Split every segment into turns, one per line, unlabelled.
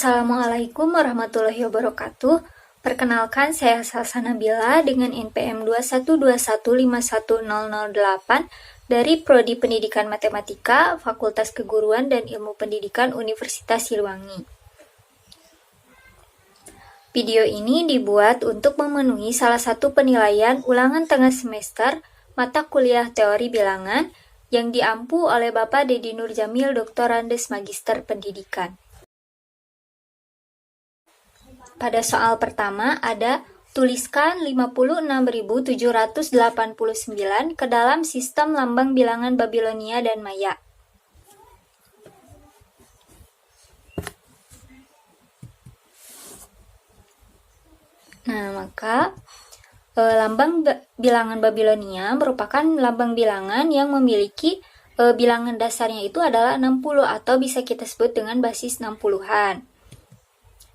Assalamualaikum warahmatullahi wabarakatuh. Perkenalkan, saya Salsa Nabila dengan NPM 212151008 dari Prodi Pendidikan Matematika, Fakultas Keguruan dan Ilmu Pendidikan Universitas Siliwangi. Video ini dibuat untuk memenuhi salah satu penilaian ulangan tengah semester mata kuliah teori bilangan yang diampu oleh Bapak Dedi Nur Jamil, Doktorandes Magister Pendidikan. Pada soal pertama ada tuliskan 56.789 ke dalam sistem lambang bilangan Babilonia dan Maya. Nah, maka lambang bilangan Babilonia merupakan lambang bilangan yang memiliki bilangan dasarnya itu adalah 60 atau bisa kita sebut dengan basis 60-an.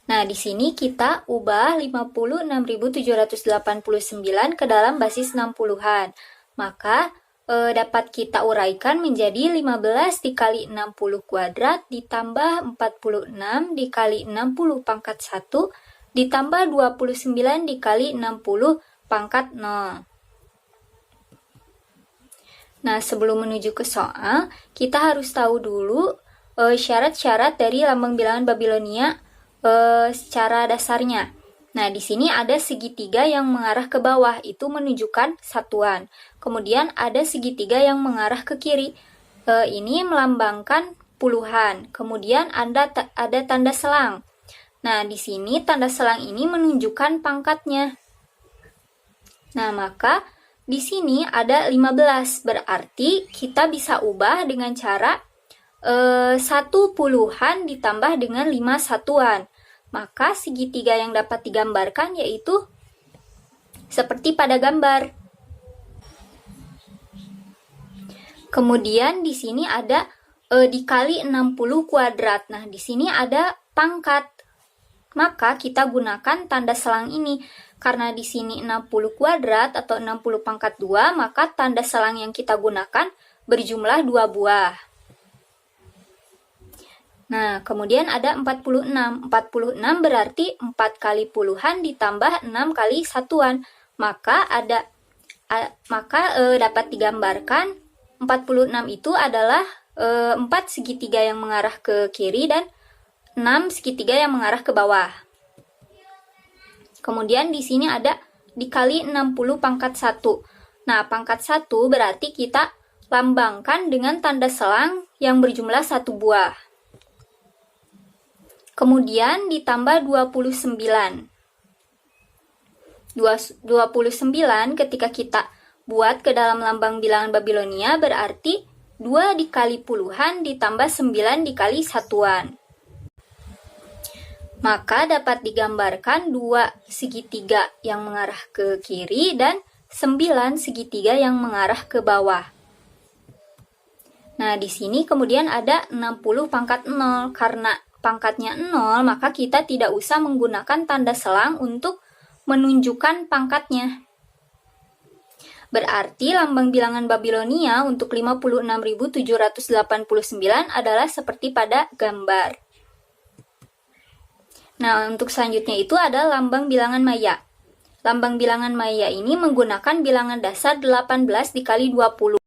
Nah, di sini kita ubah 56.789 ke dalam basis 60-an. Maka dapat kita uraikan menjadi 15 dikali 60 kuadrat ditambah 46 dikali 60 pangkat 1 ditambah 29 dikali 60 pangkat 0. Nah, sebelum menuju ke soal, kita harus tahu dulu syarat-syarat dari lambang bilangan Babilonia secara dasarnya. Nah, di sini ada segitiga yang mengarah ke bawah, itu menunjukkan satuan. Kemudian ada segitiga yang mengarah ke kiri, ini melambangkan puluhan. Kemudian ada tanda selang. Nah, di sini tanda selang ini menunjukkan pangkatnya. Nah, maka di sini ada 15, berarti kita bisa ubah dengan cara 1 puluhan ditambah dengan 5 satuan. Maka segitiga yang dapat digambarkan yaitu seperti pada gambar. Kemudian di sini ada dikali 60 kuadrat. Nah, di sini ada pangkat. Maka kita gunakan tanda selang ini. Karena di sini 60 kuadrat atau 60 pangkat 2, maka tanda selang yang kita gunakan berjumlah 2 buah. Nah, kemudian ada 46. 46 berarti 4 kali puluhan ditambah 6 kali satuan. Maka dapat digambarkan 46 itu adalah 4 segitiga yang mengarah ke kiri dan 6 segitiga yang mengarah ke bawah. Kemudian di sini ada dikali 60 pangkat 1. Nah, pangkat 1 berarti kita lambangkan dengan tanda selang yang berjumlah 1 buah. Kemudian ditambah 29. 29 ketika kita buat ke dalam lambang bilangan Babilonia berarti 2 dikali puluhan ditambah 9 dikali satuan. Maka dapat digambarkan 2 segitiga yang mengarah ke kiri dan 9 segitiga yang mengarah ke bawah. Nah, di sini kemudian ada 60 pangkat 0. Karena pangkatnya 0, maka kita tidak usah menggunakan tanda selang untuk menunjukkan pangkatnya. Berarti lambang bilangan Babilonia untuk 56.789 adalah seperti pada gambar. Nah, untuk selanjutnya itu ada lambang bilangan Maya. Lambang bilangan Maya ini menggunakan bilangan dasar 18 dikali 20.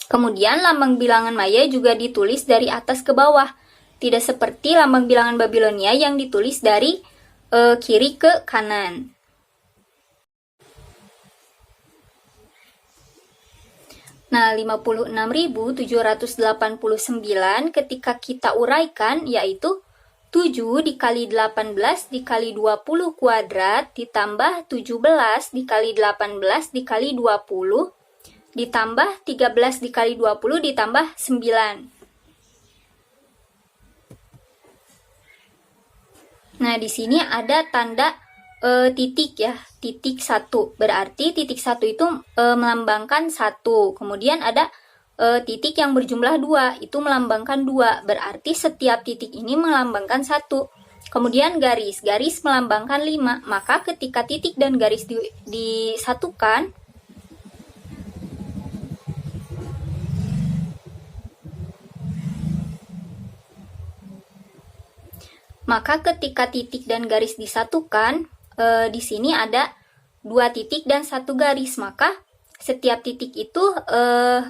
Kemudian lambang bilangan Maya juga ditulis dari atas ke bawah. Tidak seperti lambang bilangan Babilonia yang ditulis dari kiri ke kanan. Nah, 56.789 ketika kita uraikan yaitu 7 dikali 18 dikali 20 kuadrat ditambah 17 dikali 18 dikali 20 ditambah 13 dikali 20 ditambah 9. Nah, di sini ada tanda titik ya, titik 1. Berarti titik 1 itu melambangkan 1. Kemudian ada titik yang berjumlah 2, itu melambangkan 2. Berarti setiap titik ini melambangkan 1. Kemudian garis melambangkan 5. Maka ketika titik dan garis disatukan, Maka ketika titik dan garis disatukan, di sini ada 2 titik dan 1 garis, maka setiap titik itu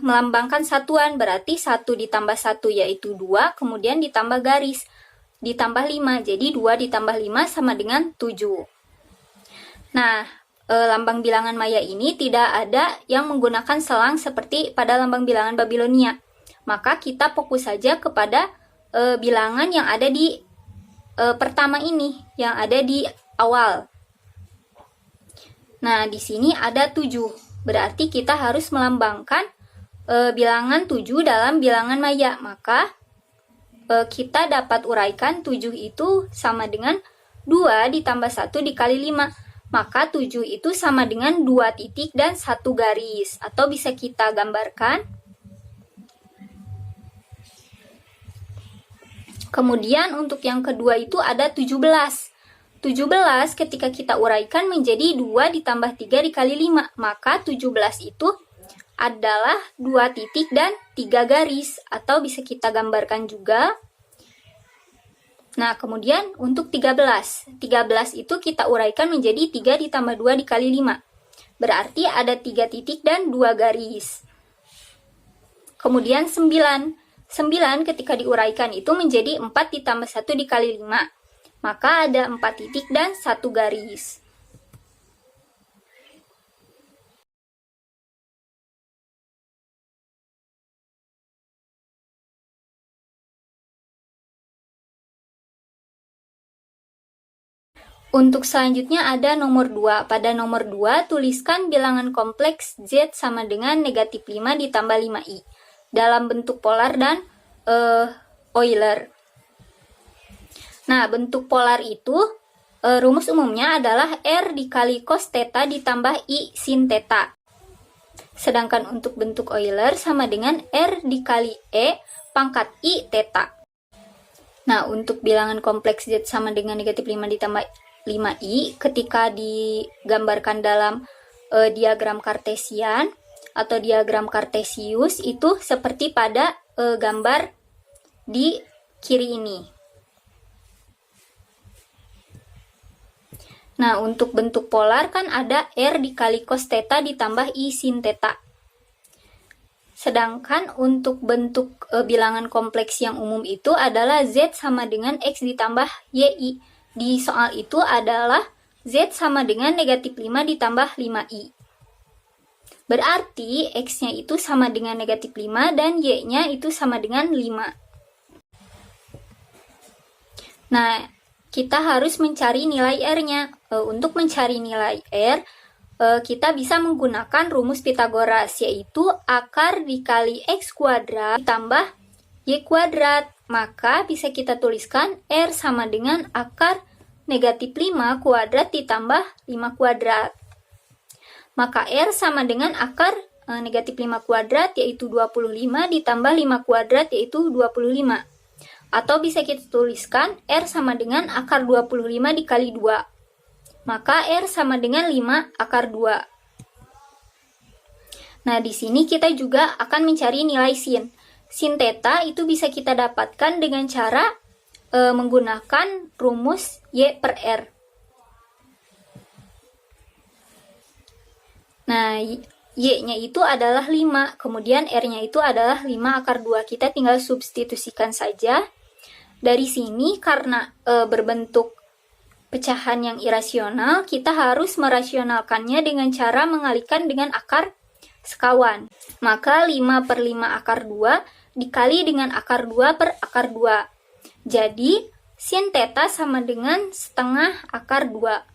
melambangkan satuan, berarti 1 ditambah 1 yaitu 2, kemudian ditambah garis, ditambah 5, jadi 2 ditambah 5 sama dengan 7. Nah, lambang bilangan Maya ini tidak ada yang menggunakan selang seperti pada lambang bilangan Babilonia. Maka kita fokus saja kepada bilangan yang ada di pertama ini, yang ada di awal. Nah, di sini ada 7. Berarti kita harus melambangkan bilangan 7 dalam bilangan Maya. Maka kita dapat uraikan 7 itu sama dengan 2 ditambah 1 dikali 5. Maka 7 itu sama dengan 2 titik dan 1 garis. Atau bisa kita gambarkan. Kemudian untuk yang kedua itu ada 17. 17 ketika kita uraikan menjadi 2 ditambah 3 dikali 5. Maka 17 itu adalah 2 titik dan 3 garis. Atau bisa kita gambarkan juga. Nah, kemudian untuk 13. 13 itu kita uraikan menjadi 3 ditambah 2 dikali 5. Berarti ada 3 titik dan 2 garis. Kemudian 9. 9 ketika diuraikan itu menjadi 4 ditambah 1 dikali 5. Maka ada 4 titik dan 1 garis. Untuk selanjutnya ada nomor 2. Pada nomor 2, tuliskan bilangan kompleks Z sama dengan negatif 5 ditambah 5i. Dalam bentuk polar dan Euler. Nah, bentuk polar itu rumus umumnya adalah R dikali cos theta ditambah I sin theta. Sedangkan untuk bentuk Euler sama dengan R dikali E pangkat I theta. Nah, untuk bilangan kompleks Z sama dengan negatif 5 ditambah 5i ketika digambarkan dalam diagram kartesian atau diagram kartesius itu seperti pada gambar di kiri ini. Nah, untuk bentuk polar kan ada R dikali cos theta ditambah I sin theta. Sedangkan untuk bentuk bilangan kompleks yang umum itu adalah Z sama dengan X ditambah YI. Di soal itu adalah Z sama dengan negatif 5 ditambah 5i. Berarti X-nya itu sama dengan negatif 5 dan Y-nya itu sama dengan 5. Nah, kita harus mencari nilai R-nya. Untuk mencari nilai R, kita bisa menggunakan rumus Pitagoras, yaitu akar dikali X kuadrat ditambah Y kuadrat. Maka bisa kita tuliskan R sama dengan akar negatif 5 kuadrat ditambah 5 kuadrat. Maka R sama dengan akar negatif 5 kuadrat yaitu 25 ditambah 5 kuadrat yaitu 25. Atau bisa kita tuliskan R sama dengan akar 25 dikali 2. Maka R sama dengan 5 akar 2. Nah, di sini kita juga akan mencari nilai sin. Sin theta itu bisa kita dapatkan dengan cara menggunakan rumus Y per R. Nah, Y-nya itu adalah 5, kemudian R-nya itu adalah 5 akar 2. Kita tinggal substitusikan saja. Dari sini, karena berbentuk pecahan yang irasional, kita harus merasionalkannya dengan cara mengalihkan dengan akar sekawan. Maka 5 per 5 akar 2 dikali dengan akar 2 per akar 2. Jadi, sin theta sama dengan setengah akar 2.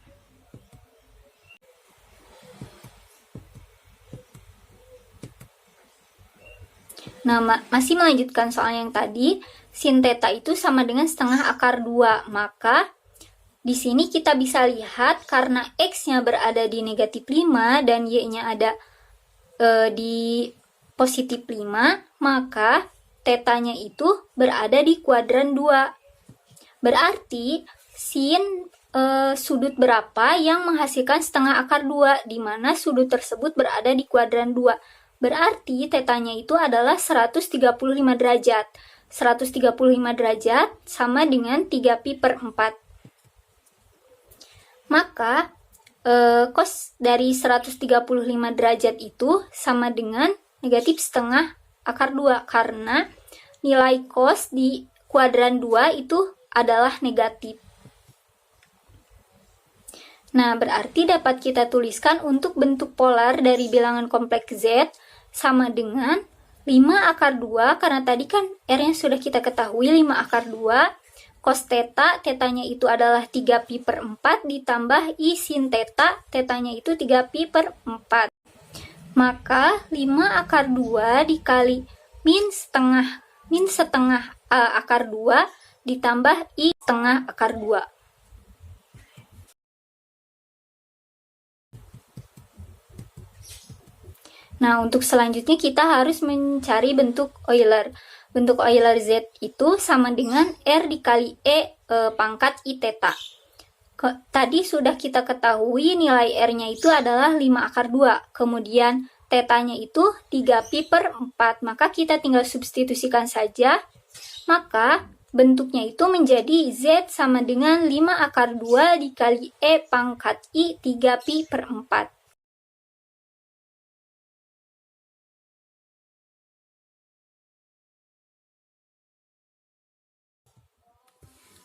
Nah, masih melanjutkan soal yang tadi, sin theta itu sama dengan setengah akar 2. Maka, di sini kita bisa lihat karena X-nya berada di negatif 5 dan Y-nya ada di positif 5, maka tetanya itu berada di kuadran 2. Berarti, sin sudut berapa yang menghasilkan setengah akar 2, di mana sudut tersebut berada di kuadran 2. Berarti tetanya itu adalah 135 derajat. 135 derajat sama dengan 3pi per 4. Maka cos dari 135 derajat itu sama dengan negatif setengah akar 2 karena nilai cos di kuadran 2 itu adalah negatif. Nah, berarti dapat kita tuliskan untuk bentuk polar dari bilangan kompleks Z sama dengan 5 akar 2, karena tadi kan R-nya sudah kita ketahui 5 akar 2, cos theta, tetanya itu adalah 3pi per 4, ditambah I sin theta, tetanya itu 3pi per 4. Maka 5 akar 2 dikali min setengah akar 2, ditambah I setengah akar 2. Nah, untuk selanjutnya kita harus mencari bentuk Euler. Bentuk Euler Z itu sama dengan R dikali E pangkat I theta. Tadi sudah kita ketahui nilai R-nya itu adalah 5 akar 2. Kemudian tetanya itu 3pi per 4. Maka kita tinggal substitusikan saja. Maka bentuknya itu menjadi Z sama dengan 5 akar 2 dikali E pangkat I 3pi per 4.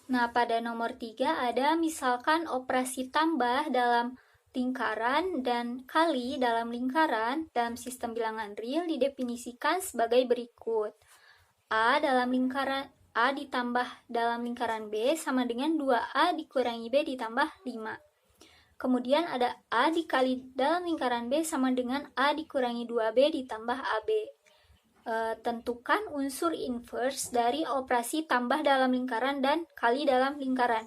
Nah, pada nomor 3 ada misalkan operasi tambah dalam lingkaran dan kali dalam lingkaran dalam sistem bilangan real didefinisikan sebagai berikut. A ditambah dalam lingkaran B sama dengan 2A dikurangi B ditambah 5. Kemudian ada A dikali dalam lingkaran B sama dengan A dikurangi 2B ditambah AB. Tentukan unsur inverse dari operasi tambah dalam lingkaran dan kali dalam lingkaran.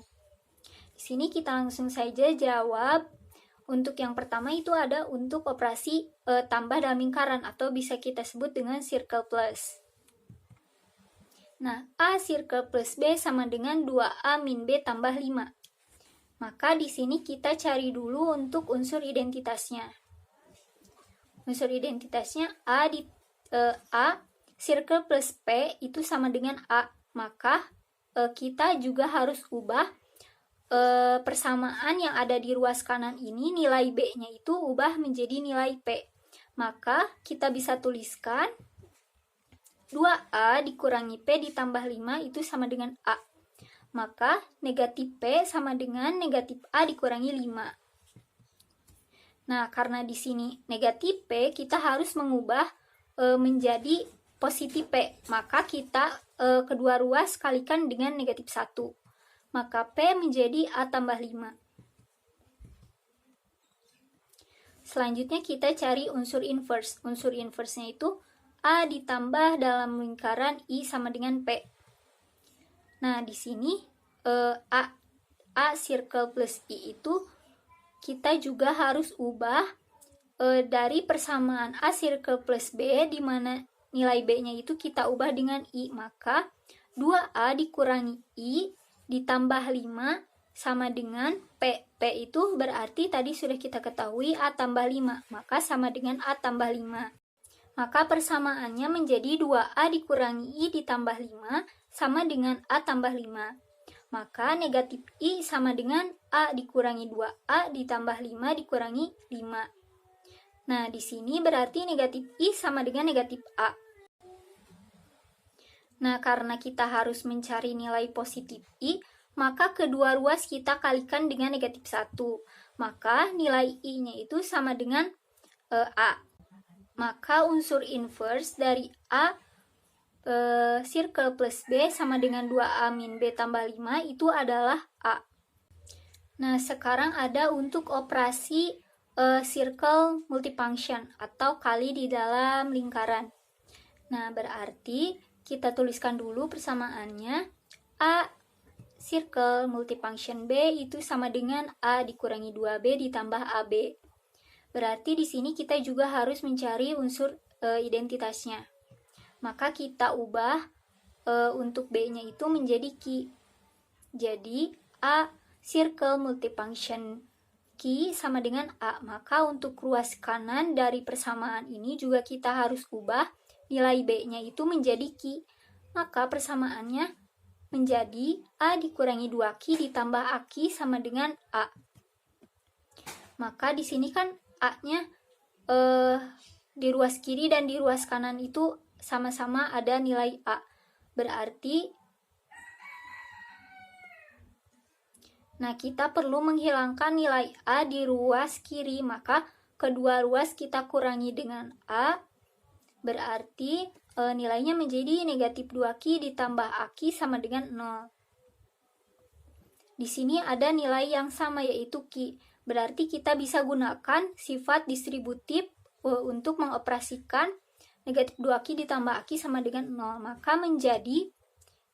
Di sini kita langsung saja jawab. Untuk yang pertama itu ada untuk operasi tambah dalam lingkaran atau bisa kita sebut dengan circle plus. Nah, A circle plus B sama dengan 2A min B tambah 5. Maka di sini kita cari dulu untuk unsur identitasnya. Unsur identitasnya A circle plus P itu sama dengan A. Maka kita juga harus ubah persamaan yang ada di ruas kanan ini, nilai B-nya itu ubah menjadi nilai P. Maka kita bisa tuliskan 2A dikurangi P ditambah 5 itu sama dengan A. Maka negatif P sama dengan negatif A dikurangi 5. Nah, karena di sini negatif P, kita harus mengubah menjadi positif P. Maka kita kedua ruas kalikan dengan negatif 1. Maka P menjadi A tambah 5. Selanjutnya kita cari unsur inverse. Unsur inverse-nya itu A ditambah dalam lingkaran I sama dengan P. Nah, di sini A circle plus I itu kita juga harus ubah dari persamaan A circle plus B, di mana nilai B-nya itu kita ubah dengan I. Maka 2A dikurangi I ditambah 5 sama dengan P. P itu berarti tadi sudah kita ketahui A tambah 5. Maka sama dengan A tambah 5. Maka persamaannya menjadi 2A dikurangi I ditambah 5 sama dengan A tambah 5. Maka negatif I sama dengan A dikurangi 2A ditambah 5 dikurangi 5. Nah, di sini berarti negatif I sama dengan negatif A. Nah, karena kita harus mencari nilai positif I, maka kedua ruas kita kalikan dengan negatif 1. Maka nilai I-nya itu sama dengan A. Maka unsur inverse dari A circle plus B sama dengan 2A min B tambah 5 itu adalah A. Nah, sekarang ada untuk operasi circle multifunction atau kali di dalam lingkaran. Nah, berarti kita tuliskan dulu persamaannya. A circle multifunction B itu sama dengan A dikurangi 2B ditambah AB. Berarti di sini kita juga harus mencari unsur identitasnya. Maka kita ubah untuk B-nya itu menjadi Q. Jadi A circle multifunction Q sama dengan A. Maka untuk ruas kanan dari persamaan ini juga kita harus ubah nilai B-nya itu menjadi Q. maka persamaannya menjadi A dikurangi 2Q ditambah AQ sama dengan A. Maka di sini kan A-nya di ruas kiri dan di ruas kanan itu sama-sama ada nilai A. Berarti kita perlu menghilangkan nilai A di ruas kiri, maka kedua ruas kita kurangi dengan A. Berarti nilainya menjadi negatif 2Q ditambah AQ sama dengan 0. Di sini ada nilai yang sama yaitu Q. Berarti kita bisa gunakan sifat distributif untuk mengoperasikan negatif 2Q ditambah AQ sama dengan 0. Maka menjadi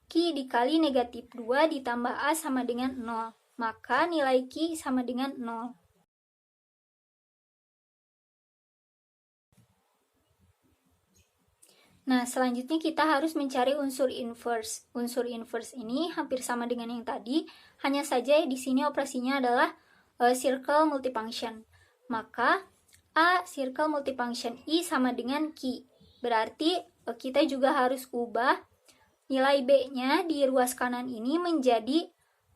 Q dikali negatif 2 ditambah A sama dengan 0. Maka nilai Q sama dengan 0. Nah, selanjutnya kita harus mencari unsur inverse. Unsur inverse ini hampir sama dengan yang tadi, hanya saja di sini operasinya adalah circle multifunction. Maka A circle multifunction I sama dengan Q. Berarti kita juga harus ubah nilai B-nya di ruas kanan ini menjadi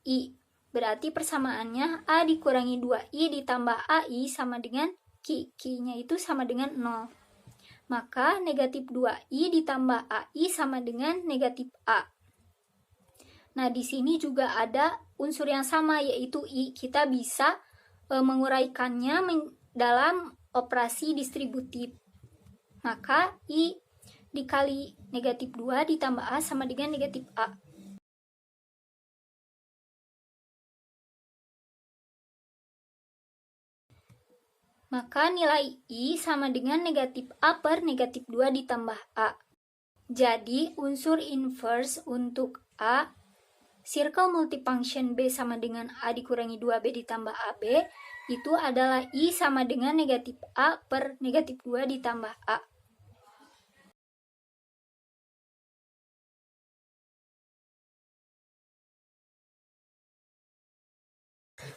I. Berarti persamaannya A dikurangi 2I ditambah AI sama dengan Q. Q-nya itu sama dengan 0. Maka negatif 2I ditambah AI sama dengan negatif A. Nah, di sini juga ada unsur yang sama yaitu I. Kita bisa menguraikannya dalam operasi distributif. Maka I dikali negatif 2 ditambah A sama dengan negatif A. Maka nilai I sama dengan negatif A per negatif 2 ditambah A. Jadi unsur inverse untuk A, circle multifunction B sama dengan A dikurangi 2B ditambah AB, itu adalah I sama dengan negatif A per negatif 2 ditambah A.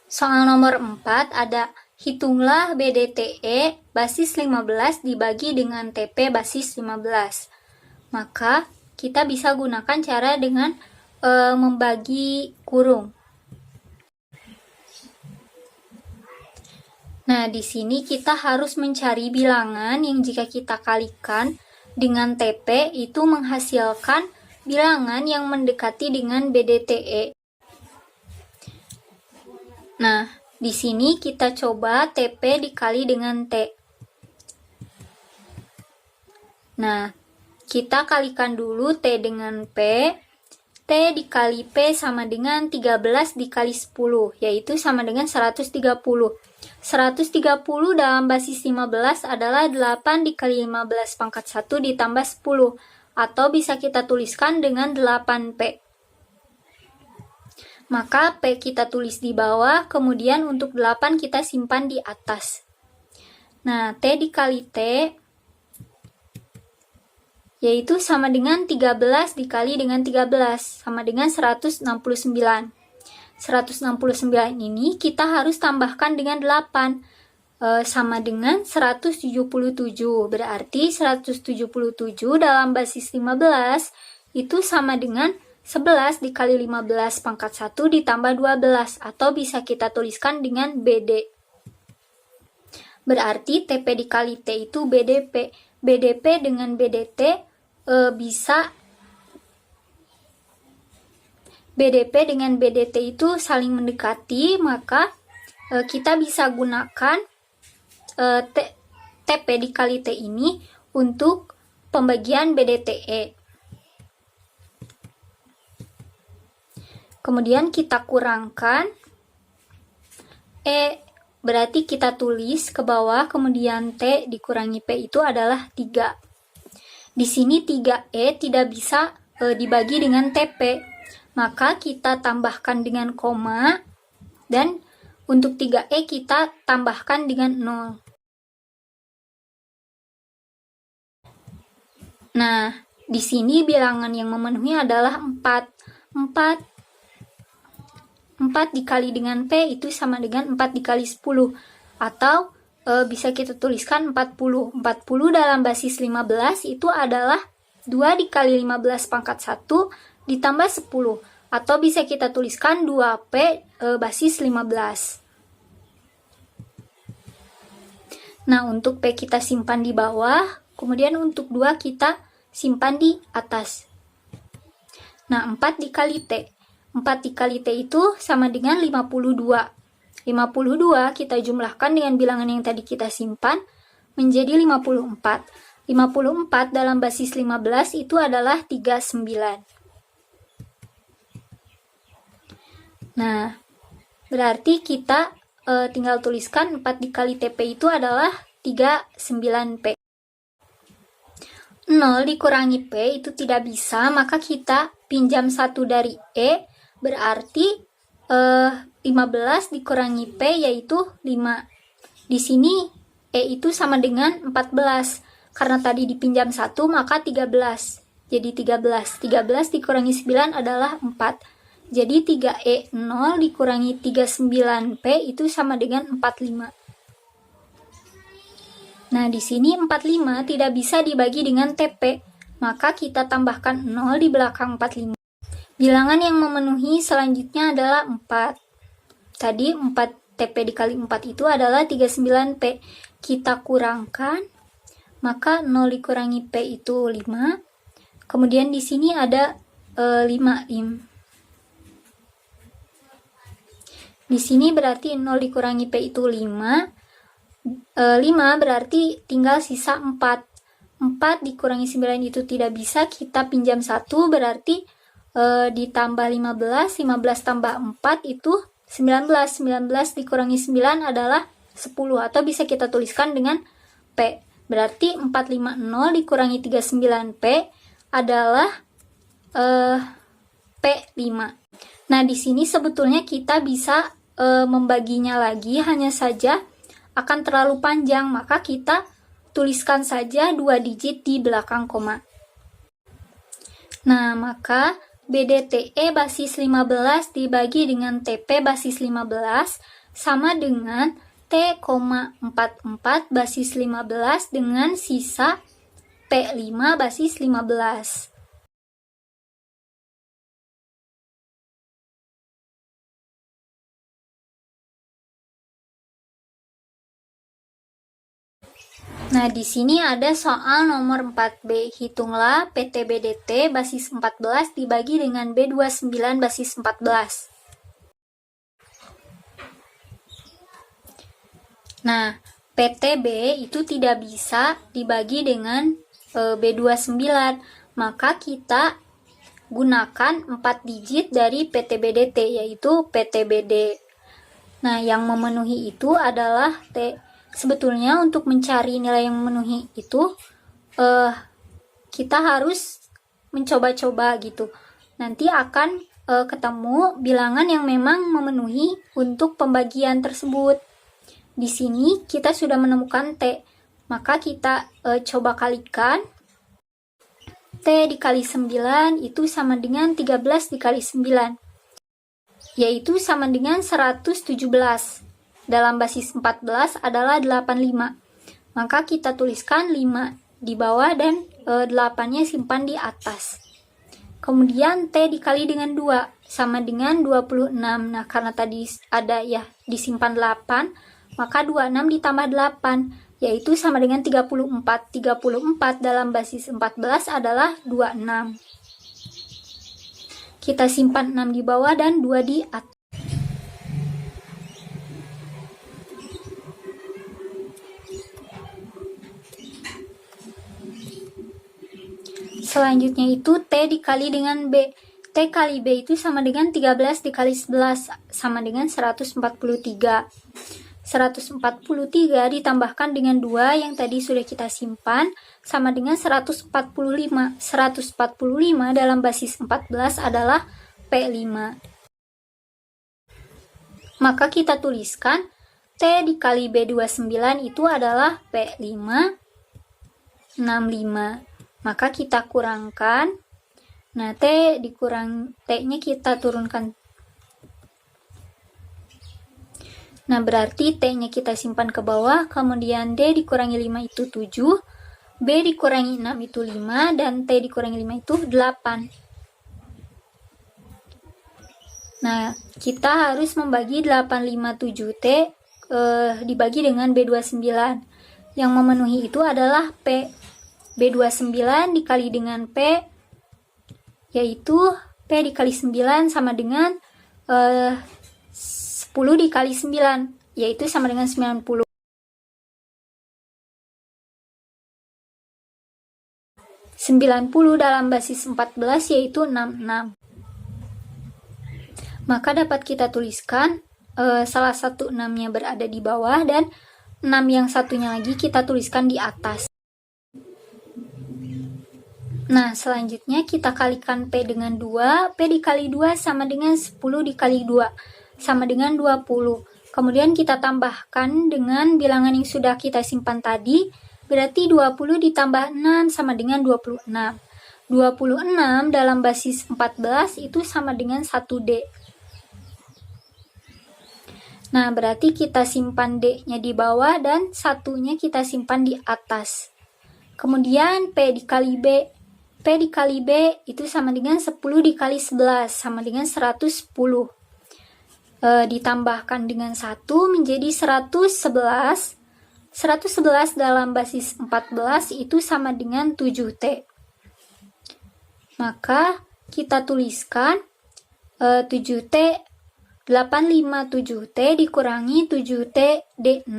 Soal nomor 4 ada hitunglah BDTE basis 15 dibagi dengan TP basis 15. Maka kita bisa gunakan cara dengan membagi kurung. Nah, di sini kita harus mencari bilangan yang jika kita kalikan dengan TP itu menghasilkan bilangan yang mendekati dengan BDTE. Nah, di sini kita coba TP dikali dengan T. Nah, kita kalikan dulu T dengan P. T dikali P sama dengan 13 dikali 10, yaitu sama dengan 130. 130 dalam basis 15 adalah 8 dikali 15 pangkat 1 ditambah 10, atau bisa kita tuliskan dengan 8P. Maka P kita tulis di bawah, kemudian untuk 8 kita simpan di atas. Nah, T dikali T, yaitu sama dengan 13 dikali dengan 13, sama dengan 169. 169 ini kita harus tambahkan dengan 8, sama dengan 177. Berarti 177 dalam basis 15 itu sama dengan 11 dikali 15 pangkat 1 ditambah 12, atau bisa kita tuliskan dengan BD. Berarti TP dikali T itu BDP. BDP dengan BDT bisa BDP dengan BDT itu saling mendekati, maka kita bisa gunakan TP dikali T ini untuk pembagian BDTE. Kemudian kita kurangkan E, berarti kita tulis ke bawah, kemudian T dikurangi P itu adalah 3. Di sini 3E tidak bisa dibagi dengan TP, maka kita tambahkan dengan koma, dan untuk 3E kita tambahkan dengan 0. Nah, di sini bilangan yang memenuhi adalah 4. 4 dikali dengan P itu sama dengan 4 dikali 10, atau bisa kita tuliskan 40. 40 dalam basis 15 itu adalah 2 dikali 15 pangkat 1 ditambah 10. Atau bisa kita tuliskan 2P basis 15. Nah, untuk P kita simpan di bawah, kemudian untuk 2 kita simpan di atas. Nah, 4 dikali T. 4 dikali T itu sama dengan 52. 52 kita jumlahkan dengan bilangan yang tadi kita simpan menjadi 54. 54 dalam basis 15 itu adalah 39. Nah, berarti kita tinggal tuliskan 4 dikali TP itu adalah 39P. 0 dikurangi P itu tidak bisa, maka kita pinjam 1 dari E, berarti 15 dikurangi P yaitu 5. Di sini E itu sama dengan 14. Karena tadi dipinjam 1, maka 13. Jadi 13. 13 dikurangi 9 adalah 4. Jadi 3E0 dikurangi 39P itu sama dengan 45. Nah, di sini 45 tidak bisa dibagi dengan TP, maka kita tambahkan 0 di belakang 45. Bilangan yang memenuhi selanjutnya adalah 4. Tadi 4 TP dikali 4 itu adalah 39P. Kita kurangkan, maka 0 dikurangi P itu 5. Kemudian di sini ada 5. Di sini berarti 0 dikurangi P itu 5. 5 berarti tinggal sisa 4. 4 dikurangi 9 itu tidak bisa, kita pinjam 1 berarti ditambah 15. 15 tambah 4 itu 19. 19 dikurangi 9 adalah 10. Atau bisa kita tuliskan dengan P. Berarti 450 dikurangi 39P adalah P5. Nah, di sini sebetulnya kita bisa membaginya lagi, hanya saja akan terlalu panjang, maka kita tuliskan saja 2 digit di belakang koma. Nah, maka BDTE basis 15 dibagi dengan TP basis 15 sama dengan T,44 basis 15 dengan sisa P5 basis 15. Nah, di sini ada soal nomor 4B. Hitunglah PT BDT basis 14 dibagi dengan B29 basis 14. Nah, PTB itu tidak bisa dibagi dengan B29. Maka kita gunakan 4 digit dari PT BDT, yaitu PTBD. Nah, yang memenuhi itu adalah T. Sebetulnya untuk mencari nilai yang memenuhi itu kita harus mencoba-coba gitu. Nanti akan ketemu bilangan yang memang memenuhi untuk pembagian tersebut. Di sini kita sudah menemukan T, maka kita coba kalikan. T dikali 9 itu sama dengan 13 dikali 9, yaitu sama dengan 117. Dalam basis 14 adalah 85. Maka kita tuliskan 5 di bawah dan 8-nya simpan di atas. Kemudian T dikali dengan 2 sama dengan 26. Nah, karena tadi ada ya disimpan 8, maka 26 ditambah 8, yaitu sama dengan 34. 34 dalam basis 14 adalah 26. Kita simpan 6 di bawah dan 2 di atas. Selanjutnya itu T dikali dengan B. T kali B itu sama dengan 13 dikali 11, sama dengan 143. 143 ditambahkan dengan 2 yang tadi sudah kita simpan, sama dengan 145. 145 dalam basis 14 adalah P5. Maka kita tuliskan T dikali B29 itu adalah P5 65. Maka kita kurangkan. Nah, T dikurang T-nya kita turunkan. Nah, berarti T-nya kita simpan ke bawah, kemudian D dikurangi 5 itu 7. B dikurangi 6 itu 5, dan T dikurangi 5 itu 8. Nah, kita harus membagi 857T dibagi dengan B29. Yang memenuhi itu adalah P. B29 dikali dengan P, yaitu P dikali 9 sama dengan 10 dikali 9, yaitu sama dengan 90. 90 dalam basis 14 yaitu 66. Maka dapat kita tuliskan salah satu 6-nya berada di bawah dan 6 yang satunya lagi kita tuliskan di atas. Nah, selanjutnya kita kalikan P dengan 2. P dikali 2 sama dengan 10 dikali 2 sama dengan 20. Kemudian kita tambahkan dengan bilangan yang sudah kita simpan tadi. Berarti 20 ditambah 6 sama dengan 26. 26 dalam basis 14 itu sama dengan 1D. Nah, berarti kita simpan D-nya di bawah dan satunya kita simpan di atas. Kemudian P dikali B. P dikali B itu sama dengan 10 dikali 11 sama dengan 110. Ditambahkan dengan 1 menjadi 111. 111 dalam basis 14 itu sama dengan 7T. Maka kita tuliskan 7T 857T dikurangi 7T D6.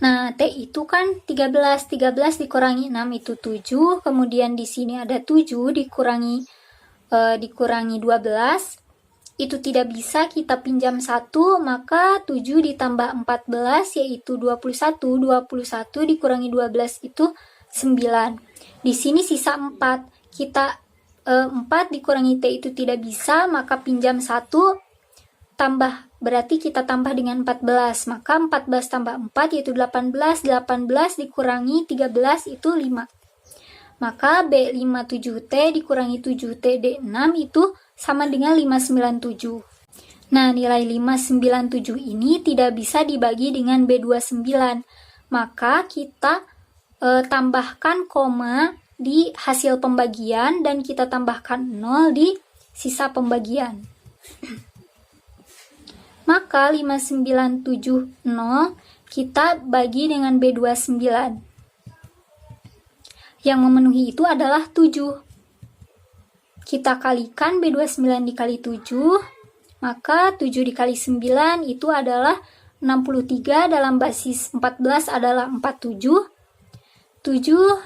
Nah, T itu kan 13. 13 dikurangi 6 itu 7. Kemudian di sini ada 7 dikurangi 12. Itu tidak bisa kita pinjam 1, maka 7 ditambah 14 yaitu 21. 21 dikurangi 12 itu 9. Di sini sisa 4. Kita 4 dikurangi T itu tidak bisa, maka pinjam 1 tambah, berarti kita tambah dengan 14. Maka 14 tambah 4 yaitu 18. 18 dikurangi 13 itu 5. Maka B57T dikurangi 7T D6 itu sama dengan 597. Nah, nilai 597 ini tidak bisa dibagi dengan B29. Maka kita tambahkan koma di hasil pembagian dan kita tambahkan 0 di sisa pembagian. Maka 5970 kita bagi dengan B29. Yang memenuhi itu adalah 7. Kita kalikan B29 dikali 7, maka 7 dikali 9 itu adalah 63, dalam basis 14 adalah 47. 7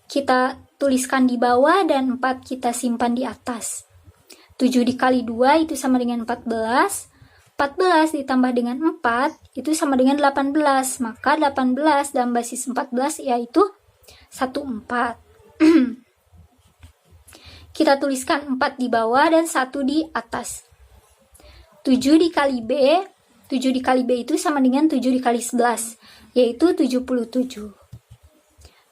kita tuliskan di bawah dan 4 kita simpan di atas. 7 dikali 2 itu sama dengan 14. 14 ditambah dengan 4 itu sama dengan 18. Maka 18 dalam basis 14 yaitu 14. Kita tuliskan 4 di bawah dan 1 di atas. 7 dikali B, 7 dikali B itu sama dengan 7 dikali 11, yaitu 77.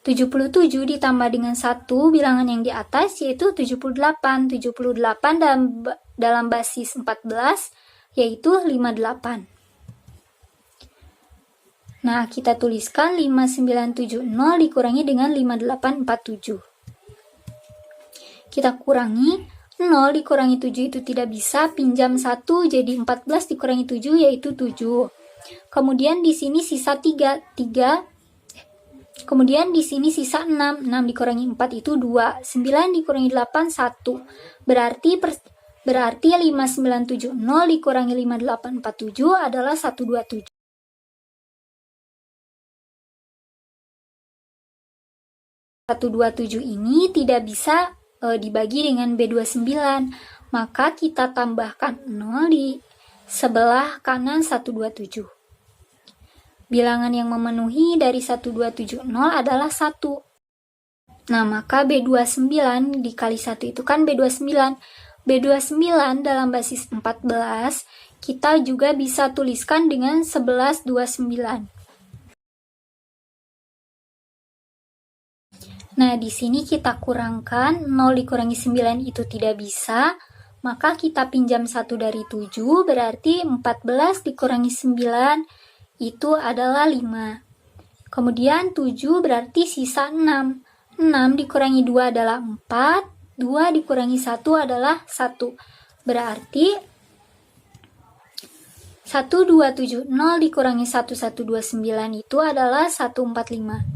77 ditambah dengan 1 bilangan yang di atas, yaitu 78. 78 dalam basis 14, yaitu 58. Nah, kita tuliskan 5970 dikurangi dengan 5847. Kita kurangi, 0 dikurangi 7 itu tidak bisa, pinjam 1 jadi 14 dikurangi 7 yaitu 7. Kemudian di sini sisa 3. Kemudian di sini sisa 6. 6 dikurangi 4 itu 2. 9 dikurangi 8 1. Berarti 5970 dikurangi 5847 adalah 127. 127 ini tidak bisa dibagi dengan B29, maka kita tambahkan 0 di sebelah kanan 127. Bilangan yang memenuhi dari 1270 adalah 1. Nah, maka B29 dikali 1 itu kan B29. B29 dalam basis 14 kita juga bisa tuliskan dengan 1129. Nah, di sini kita kurangkan 0 dikurangi 9 itu tidak bisa, maka kita pinjam 1 dari 7, berarti 14 dikurangi 9 itu adalah 5. Kemudian 7 berarti sisa 6. 6 dikurangi 2 adalah 4. 2 dikurangi 1 adalah 1. Berarti 1270 dikurangi 1129 itu adalah 145.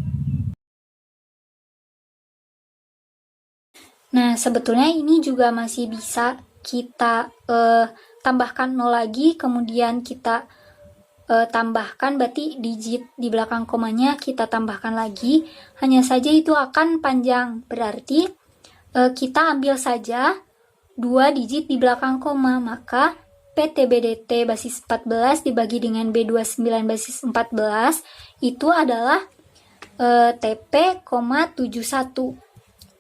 Nah, sebetulnya ini juga masih bisa kita tambahkan 0 lagi, kemudian kita tambahkan, berarti digit di belakang komanya kita tambahkan lagi. Hanya saja itu akan panjang, berarti kita ambil saja 2 digit di belakang koma, maka PTBDT basis 14 dibagi dengan B29 basis 14 itu adalah TP,71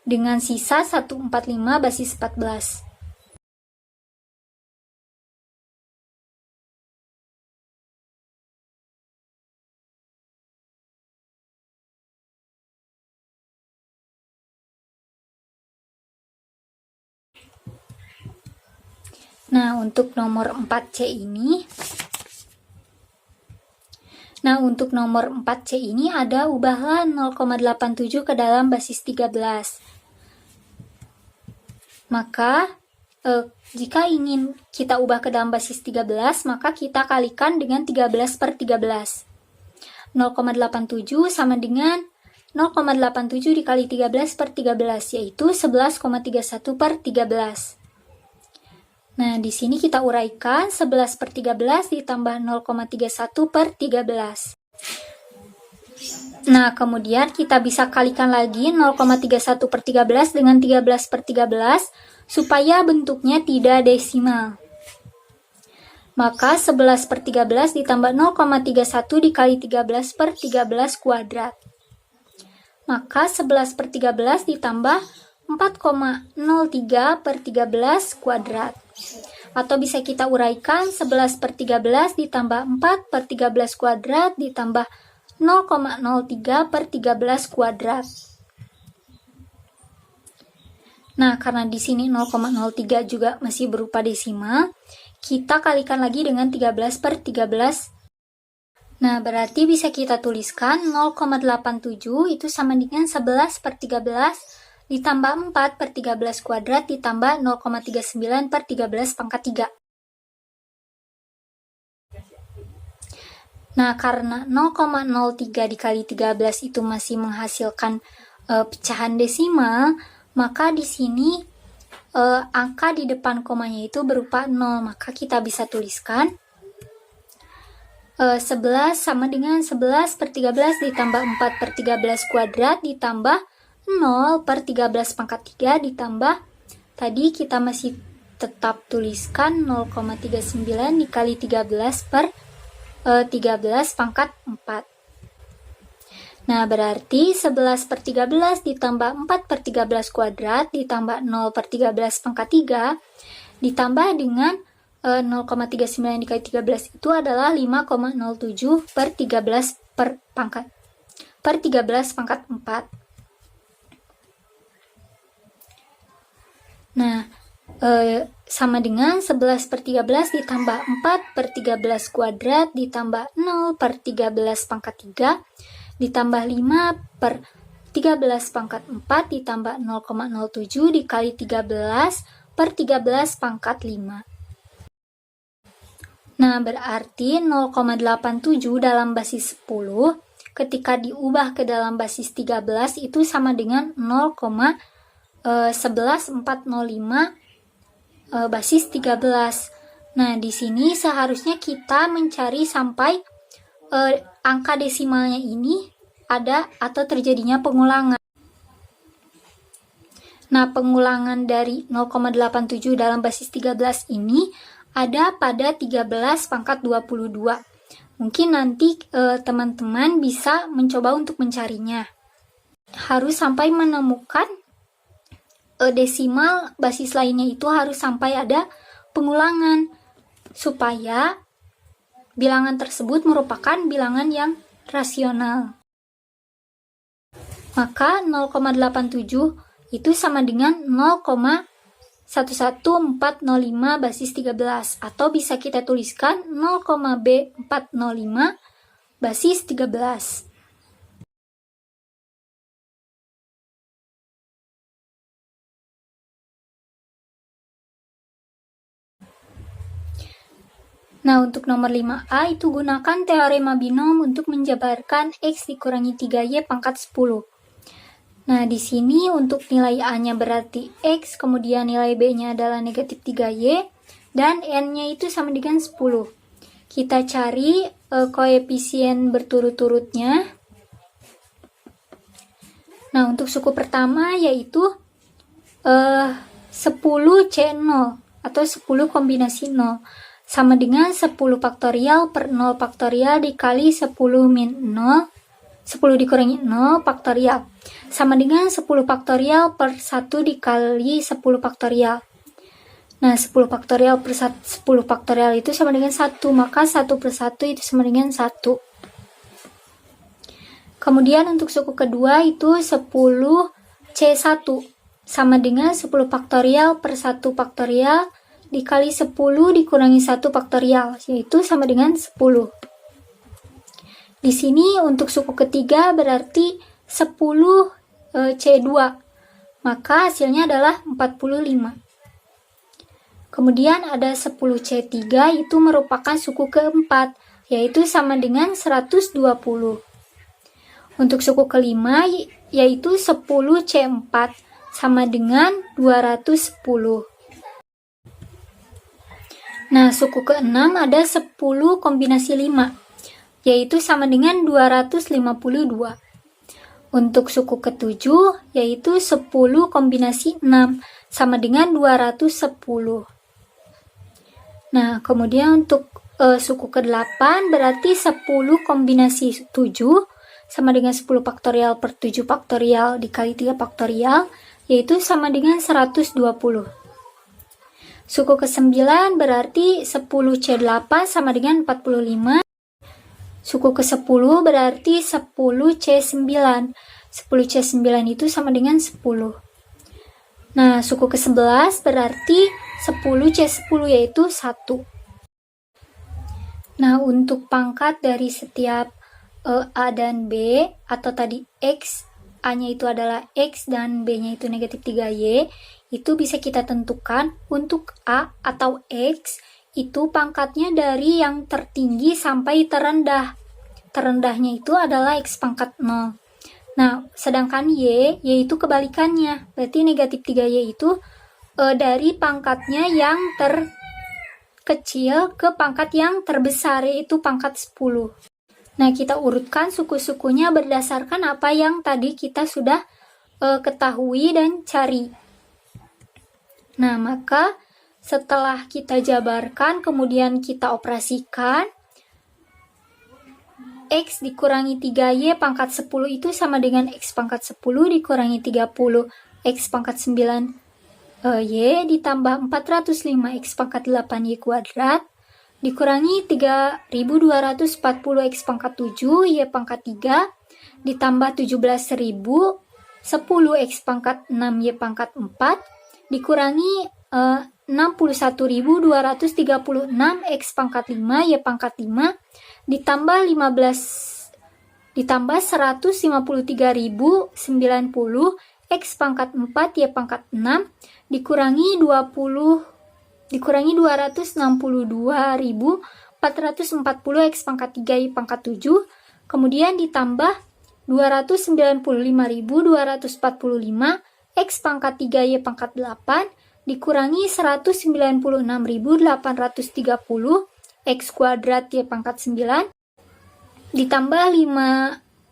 dengan sisa 145 basis 14. Nah, untuk nomor 4C ini ada ubahlah 0,87 ke dalam basis 13. Maka jika ingin kita ubah ke dalam basis 13, maka kita kalikan dengan 13 per 13. 0,87 sama dengan 0,87 dikali 13 per 13, yaitu 11,31 per 13. Nah, di sini kita uraikan 11 per 13 ditambah 0,31 per 13. Nah, kemudian kita bisa kalikan lagi 0,31 per 13 dengan 13 per 13 supaya bentuknya tidak desimal. Maka 11 per 13 ditambah 0,31 dikali 13 per 13 kuadrat. Maka 11 per 13 ditambah 4,03 per 13 kuadrat. Atau bisa kita uraikan 11 per 13 ditambah 4 per 13 kuadrat ditambah 0,03 per 13 kuadrat. Nah, karena di sini 0,03 juga masih berupa desimal, kita kalikan lagi dengan 13 per 13. Nah, berarti bisa kita tuliskan 0,87 itu sama dengan 11 per 13 ditambah 4 per 13 kuadrat ditambah 0,39 per 13 pangkat 3. Nah, karena 0,03 dikali 13 itu masih menghasilkan pecahan desimal, maka di sini angka di depan komanya itu berupa 0, maka kita bisa tuliskan 11 sama dengan 11 per 13 ditambah 4 per 13 kuadrat ditambah 0 per 13 pangkat 3 ditambah, tadi kita masih tetap tuliskan 0,39 dikali 13 per 13 pangkat 4. Nah, berarti 11 per 13 ditambah 4 per 13 kuadrat ditambah 0 per 13 pangkat 3 ditambah dengan 0,39 dikali 13 itu adalah 5,07 per 13 per 13 pangkat 4. Nah, sama dengan 11 per 13 ditambah 4 per 13 kuadrat ditambah 0 per 13 pangkat 3 ditambah 5 per 13 pangkat 4 ditambah 0,07 dikali 13 per 13 pangkat 5. Nah, berarti 0,87 dalam basis 10 ketika diubah ke dalam basis 13 itu sama dengan 0,11405 basis 13. Nah, di sini seharusnya kita mencari sampai angka desimalnya ini ada atau terjadinya pengulangan. Nah, pengulangan dari 0,87 dalam basis 13 ini ada pada 13 pangkat 22. Mungkin nanti teman-teman bisa mencoba untuk mencarinya. Harus sampai menemukan desimal basis lainnya itu harus sampai ada pengulangan supaya bilangan tersebut merupakan bilangan yang rasional. Maka 0,87 itu sama dengan 0,11405 basis 13 atau bisa kita tuliskan 0,B405 basis 13. Nah, untuk nomor 5A itu gunakan teorema binom untuk menjabarkan X dikurangi 3Y pangkat 10. Nah, di sini untuk nilai A-nya berarti X, kemudian nilai B-nya adalah negatif 3Y, dan N-nya itu sama dengan 10. Kita cari koefisien berturut-turutnya. Nah, untuk suku pertama yaitu 10C0 atau 10 kombinasi 0 sama dengan 10 faktorial per 0 faktorial dikali 10 min 0, 10 dikurangi 0 faktorial sama dengan 10 faktorial per 1 dikali 10 faktorial. Nah, 10 faktorial per 10 faktorial itu sama dengan 1, maka 1 per 1 itu sama dengan 1. Kemudian untuk suku kedua itu 10C1 sama dengan 10 faktorial per 1 faktorial dikali 10 dikurangi 1 faktorial, yaitu sama dengan 10. Di sini untuk suku ketiga berarti 10C2, maka hasilnya adalah 45. Kemudian ada 10C3, itu merupakan suku keempat, yaitu sama dengan 120. Untuk suku kelima yaitu 10C4 sama dengan 210. Nah, suku keenam ada 10 kombinasi 5, yaitu sama dengan 252. Untuk suku ketujuh yaitu 10 kombinasi 6 sama dengan 210. Nah, kemudian untuk suku ke-8 berarti 10 kombinasi 7 sama dengan 10 faktorial per 7 faktorial dikali 3 faktorial, yaitu sama dengan 120. Suku ke-9 berarti 10C8 sama dengan 45. Suku ke-10 berarti 10C9. 10C9 itu sama dengan 10. Nah, suku ke-11 berarti 10C10 yaitu 1. Nah, untuk pangkat dari setiap A dan B, atau tadi X, A-nya itu adalah X dan B-nya itu negatif 3Y, itu bisa kita tentukan. Untuk A atau X itu pangkatnya dari yang tertinggi sampai terendah. Terendahnya itu adalah X pangkat 0. Nah, sedangkan Y yaitu kebalikannya. Berarti negatif 3Y itu dari pangkatnya yang terkecil ke pangkat yang terbesar, yaitu pangkat 10. Nah, kita urutkan suku-sukunya berdasarkan apa yang tadi kita sudah ketahui dan cari. Nah, maka setelah kita jabarkan, kemudian kita operasikan, X dikurangi 3Y pangkat 10 itu sama dengan X pangkat 10 dikurangi 30 X pangkat 9 Y ditambah 405 X pangkat 8Y kuadrat dikurangi 3240 X pangkat 7 Y pangkat 3 ditambah 17.000 10 X pangkat 6 Y pangkat 4 dikurangi 61.236 X pangkat 5 Y pangkat 5 ditambah 153.090 X pangkat 4 Y pangkat 6 dikurangi 262.440 X pangkat 3 Y pangkat 7 kemudian ditambah 295.245 X pangkat 3 Y pangkat 8 dikurangi 196.830 X kuadrat Y pangkat 9 ditambah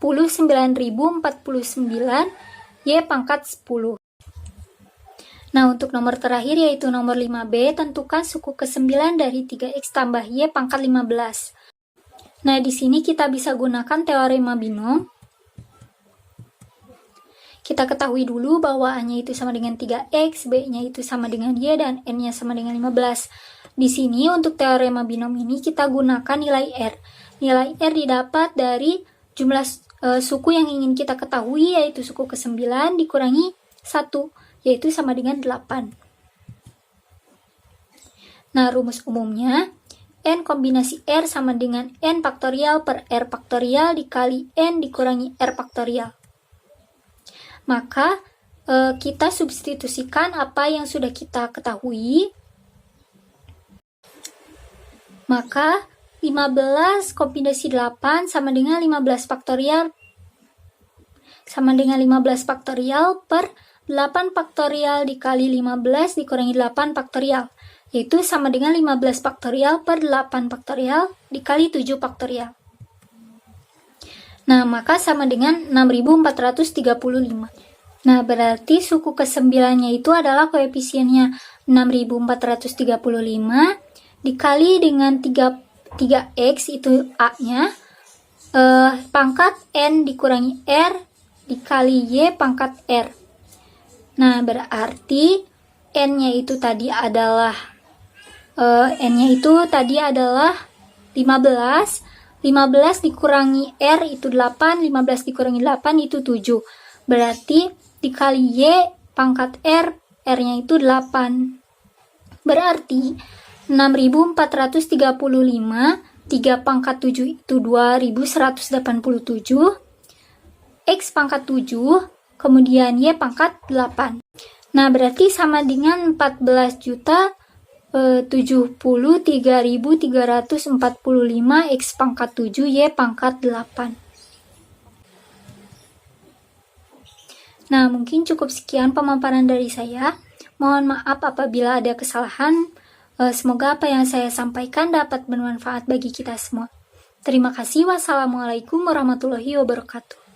59.049 Y pangkat 10. Nah, untuk nomor terakhir yaitu nomor 5B, tentukan suku ke-9 dari 3X tambah Y pangkat 15. Nah, di sini kita bisa gunakan teorema binom. Kita ketahui dulu bahwa A-nya itu sama dengan 3X, B-nya itu sama dengan Y, dan N-nya sama dengan 15. Di sini untuk teorema binom ini kita gunakan nilai R. Nilai R didapat dari jumlah suku yang ingin kita ketahui, yaitu suku ke-9 dikurangi 1, yaitu sama dengan 8. Nah, rumus umumnya, N kombinasi R sama dengan N faktorial per R faktorial dikali N dikurangi R faktorial. Maka, kita substitusikan apa yang sudah kita ketahui. Maka 15 kombinasi 8 sama dengan 15 faktorial per 8 faktorial dikali 15 dikurangi 8 faktorial, yaitu sama dengan 15 faktorial per 8 faktorial dikali 7 faktorial. Nah, maka sama dengan 6435. Nah, berarti suku ke-9-nya itu adalah koefisiennya 6435 dikali dengan 3x itu A-nya, pangkat N dikurangi R dikali Y pangkat R. Nah, berarti N-nya itu tadi adalah 15. 15 dikurangi R itu 8, 15 dikurangi 8 itu 7. Berarti dikali Y pangkat R, R-nya itu 8. Berarti 6435, 3 pangkat 7 itu 2187, X pangkat 7, kemudian Y pangkat 8. Nah, berarti sama dengan 14.073.345 X pangkat 7, Y pangkat 8. Nah, mungkin cukup sekian pemaparan dari saya. Mohon maaf apabila ada kesalahan. Semoga apa yang saya sampaikan dapat bermanfaat bagi kita semua. Terima kasih. Wassalamualaikum warahmatullahi wabarakatuh.